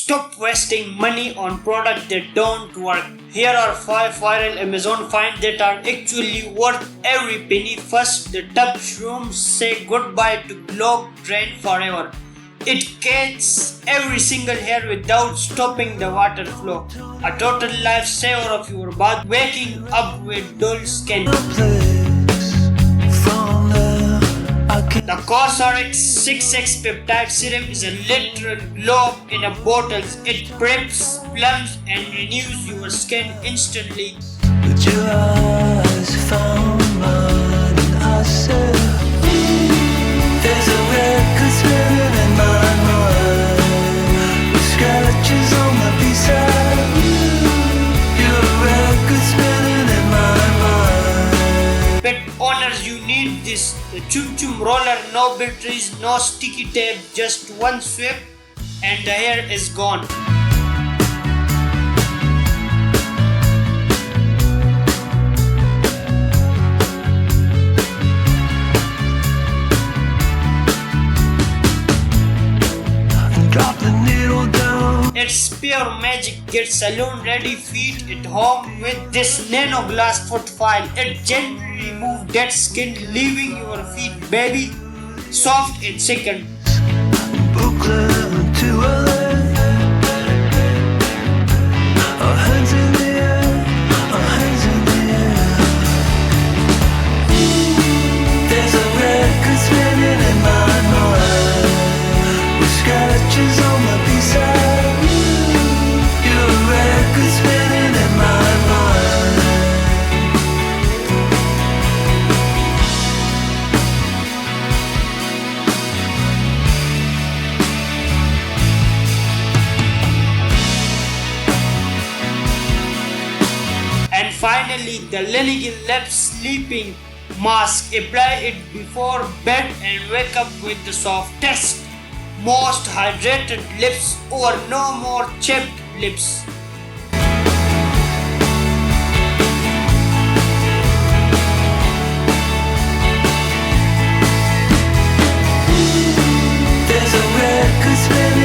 Stop wasting money on products that don't work. Here are 5 viral Amazon finds that are actually worth every penny. First, the TubShroom say goodbye to clogged drain forever. It catches every single hair without stopping the water flow. A total lifesaver of your bath, waking up with dull skin. The COSRX 6X Peptide Serum is a literal globe in a bottle. It preps, plumps and renews your skin instantly. But your eyes found mine and I said, there's a record spinning in my mind with scratches on the B-side. You're a record spinning in my mind. Pet owners, you need this. The ChomChom Roller, no batteries, no sticky tape, just one swipe and the hair is gone. Drop the needle down. It's pure magic. Get salon ready feet at home with this nano glass foot file. It gently removes dead skin, leaving your feet baby soft in seconds. Brooklyn to LA. Our hands in the air, our hands in the air. There's a record spinning in my mind with scratches on my B-side. You're a record spinning in my mind. And finally, the Laneige Lip Sleeping Mask. Apply it before bed and wake up with the softest, most hydrated lips, or no more chapped lips. There's a record spinning